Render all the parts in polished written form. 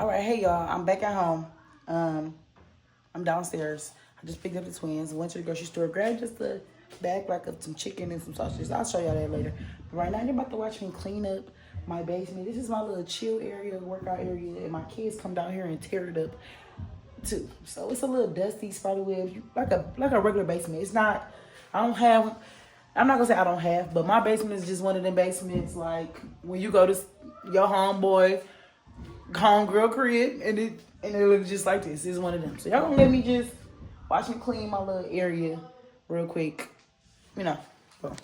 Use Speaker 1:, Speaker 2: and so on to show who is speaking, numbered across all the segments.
Speaker 1: All right, hey y'all, I'm back at home. I'm downstairs. I just picked up the twins, went to the grocery store, grabbed just a bag like of some chicken and some sausages. I'll show y'all that later. But right now, you're about to watch me clean up my basement. This is my little chill area, workout area, and my kids come down here and tear it up too. So it's a little dusty, spider web, like a regular basement. It's not. I don't have. I'm not gonna say I don't have, but my basement is just one of them basements like when you go to your homeboy homegirl crib and it looks just like this. It's one of them. So y'all gonna let me just watch me clean my little area real quick. You know. So.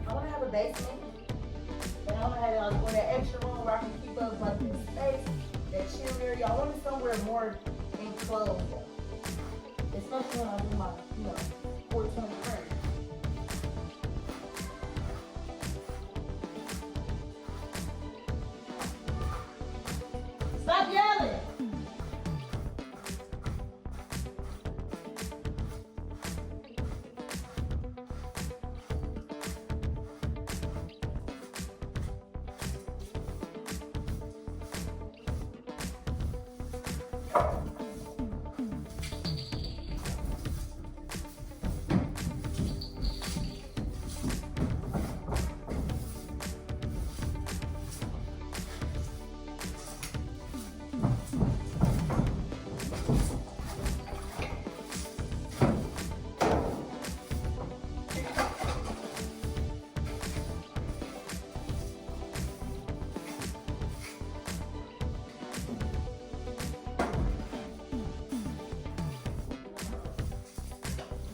Speaker 1: I want to have a basement, and I want to have that extra room where I can keep up like this space, that chill area. I want it somewhere more enclosed, especially when I do my, 420 print. Stop yelling.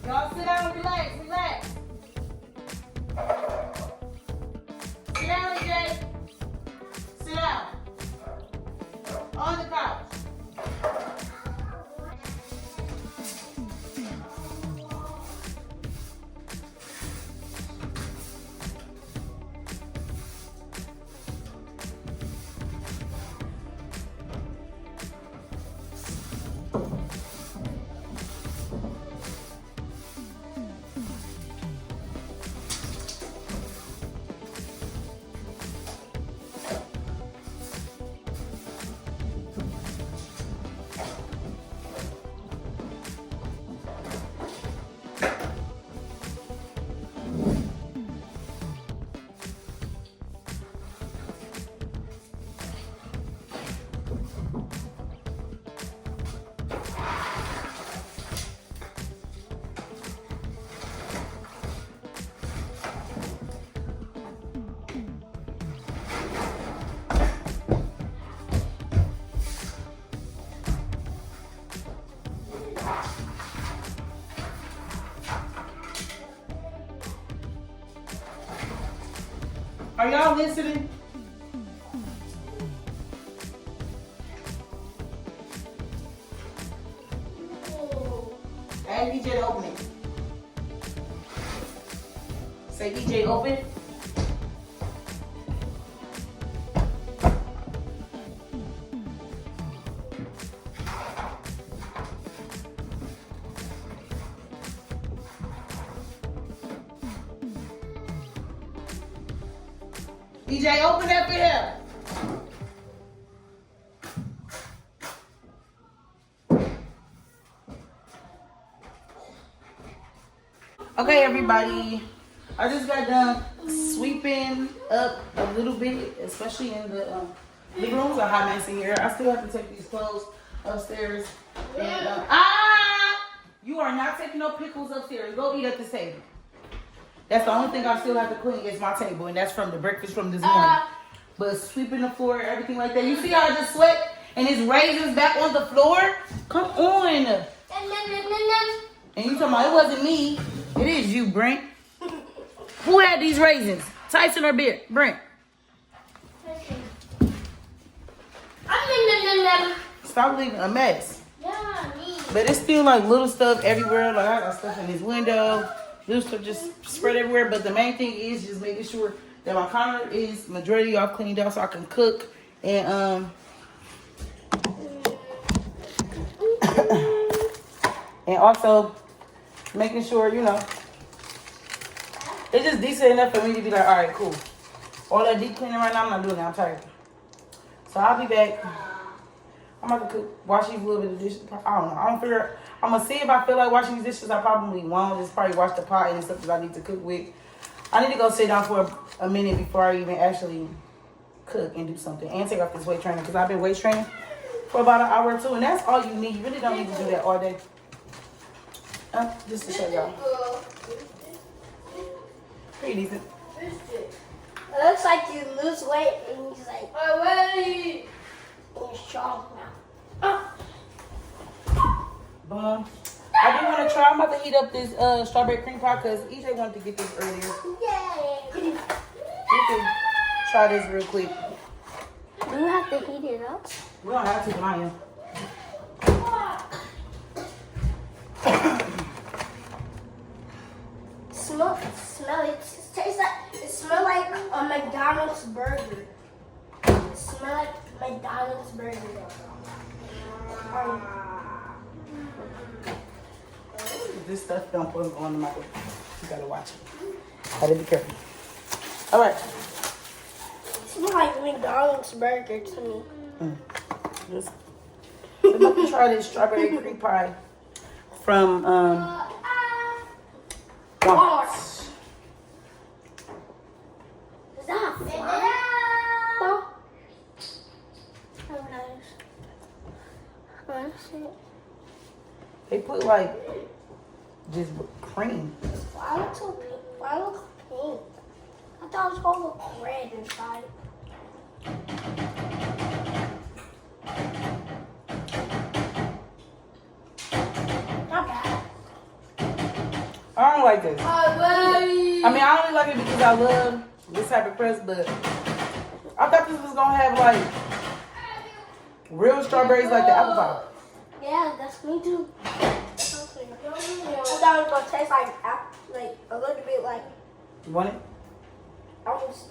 Speaker 1: Y'all sit down, relax, relax. Sit down, EJ. Sit down. On the couch. Are y'all listening? Ask DJ to open it. Say DJ open. DJ open up here. Okay, everybody. I just got done sweeping up a little bit, especially in the living room. It's a hot mess in here. I still have to take these clothes upstairs. And, you are not taking no pickles upstairs. Go eat at this table. That's the only thing I still have to clean is my table, and that's from the breakfast from this morning. But sweeping the floor, everything like that. You see how I just sweat and his raisins back on the floor? Come on. And you talking about it wasn't me. It is you, Brent. Who had these raisins? Tyson or Brent? Stop leaving a mess. But it's still like little stuff everywhere. Like I got stuff in this window. Little stuff just spread everywhere. But the main thing is just making sure that my counter is majority all cleaned out so I can cook. And and also making sure, you know, it's just decent enough for me to be like, all right, cool. All that deep cleaning right now, I'm not doing that. I'm tired. So I'll be back. I'm about to cook, wash these little bit of dishes. I don't know. I'm gonna see if I feel like washing these dishes. I probably won't. Just probably wash the pot and stuff that I need to cook with. I need to go sit down for a minute before I even actually cook and do something. And take off this weight training because I've been weight training for about an hour or two. And that's all you need. You really don't need to do that all day. Just to show y'all. Pretty decent.
Speaker 2: It looks like you lose weight and you're like, oh, wait. You're strong now.
Speaker 1: Boom. I do want to try. I'm about to heat up this strawberry cream pie because EJ wanted to get this earlier.
Speaker 2: Yay.
Speaker 1: We can try this real quick.
Speaker 2: Do you have to heat it up?
Speaker 1: We don't have to, but I am.
Speaker 2: Smell it. It smells like a McDonald's burger. It smells like McDonald's burger.
Speaker 1: This stuff don't put on the microwave. You gotta watch it. Gotta be careful. All right.
Speaker 2: It smells like McDonald's burger to me.
Speaker 1: Just, so I'm about to try this strawberry cream pie from Walmart.
Speaker 2: Is that a fly?
Speaker 1: They put like just cream.
Speaker 2: Why look so pink? Why look pink? I thought it was gonna look red inside. Not bad.
Speaker 1: I don't like this. I mean, I only like it because I love this type of crust, but I thought this was gonna have like real strawberries like the apple pie.
Speaker 2: Yeah, that's me too. I thought it was gonna taste like a little bit like.
Speaker 1: You want it?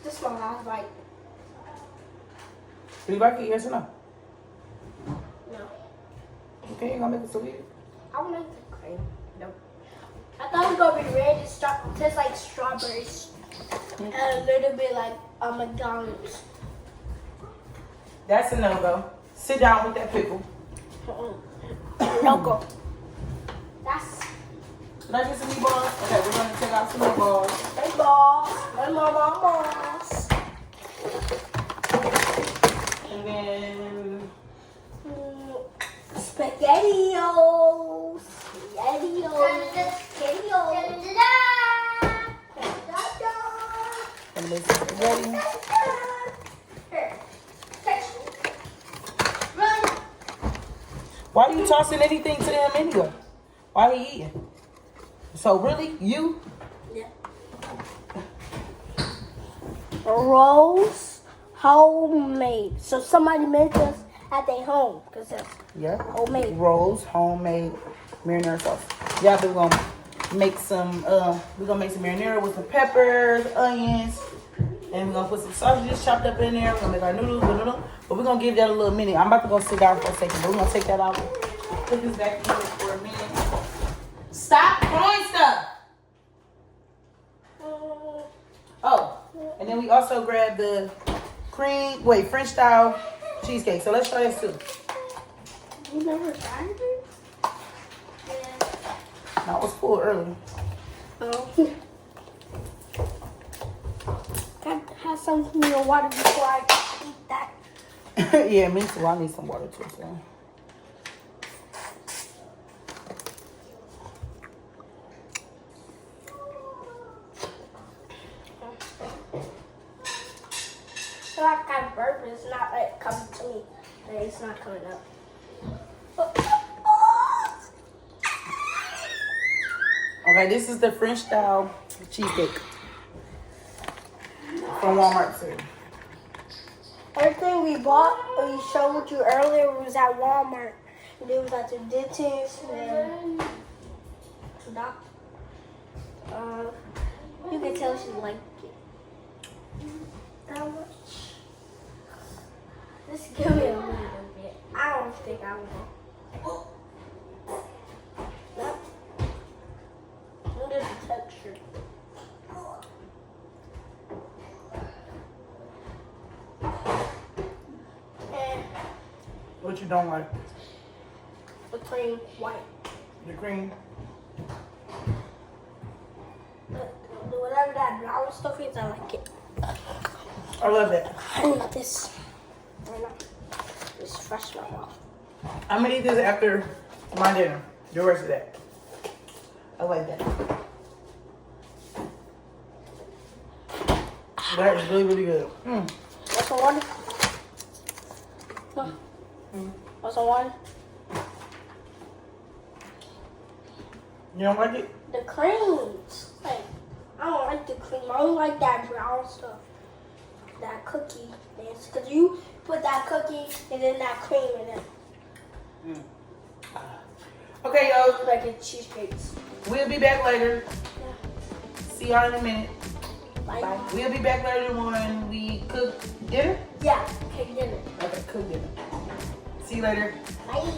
Speaker 2: This one I was like,
Speaker 1: Do you like it? Yes or no?
Speaker 2: no.
Speaker 1: Okay, you gonna make it so weird?
Speaker 2: I want the cream. Nope. I thought it was gonna be red. It tastes like strawberries. And a little bit like a McDonald's.
Speaker 1: That's a no-go. Sit down with that pickle.
Speaker 2: No go. That's
Speaker 1: Did I get some meatballs? Okay, we're gonna take out some meatballs.
Speaker 2: balls.
Speaker 1: And then
Speaker 2: SpaghettiOs.
Speaker 1: and this is ready. Why are you tossing anything to him anyway? Why he eating? So really, you?
Speaker 2: Yeah. rolls homemade. So somebody made this at their home because it's
Speaker 1: Yeah.
Speaker 2: homemade.
Speaker 1: Rolls, homemade marinara sauce. Yeah, we're gonna make some marinara with some peppers, onions, and we're gonna put some sausages chopped up in there. We're gonna make our noodles, but we're gonna give that a little minute. I'm about to go sit down for a second, but we're gonna take that out. Put this back in for a minute. Stop throwing stuff. Oh, and then we also grabbed the French style cheesecake. So let's try this too.
Speaker 2: You never tried it? Yeah.
Speaker 1: No, it was full early.
Speaker 2: Oh. Can I have some in your water before I eat that?
Speaker 1: Yeah, me too. I need some water too. So.
Speaker 2: I feel like I burp, it's not like coming to me. Like, it's not coming up.
Speaker 1: Okay, this is the French style cheesecake from Walmart too.
Speaker 2: Everything we bought, we showed you earlier, was at Walmart. And it was at the dentist and doc. You can tell she liked it. That much. Just give me a little bit. I don't think I will. Nope. Look at the texture. And
Speaker 1: What you don't like?
Speaker 2: the cream white.
Speaker 1: The cream.
Speaker 2: Whatever that brown stuff is, I like it.
Speaker 1: I love that.
Speaker 2: I need this. Right now. It's fresh right off.
Speaker 1: I'm gonna eat this after my dinner. The rest of that. I like that. That is really, really good.
Speaker 2: Want some water? No. Want some water?
Speaker 1: You don't like it?
Speaker 2: The creams. Like, I don't like the cream. I don't like that brown stuff. That cookie. Because you put that cookie and then that cream in it.
Speaker 1: Okay, y'all.
Speaker 2: Like in cheesecakes.
Speaker 1: We'll be back later. See y'all in a minute.
Speaker 2: Bye.
Speaker 1: Bye. We'll be back later when we cook dinner.
Speaker 2: Yeah, okay, dinner.
Speaker 1: Okay, cook dinner. See you later.
Speaker 2: Bye.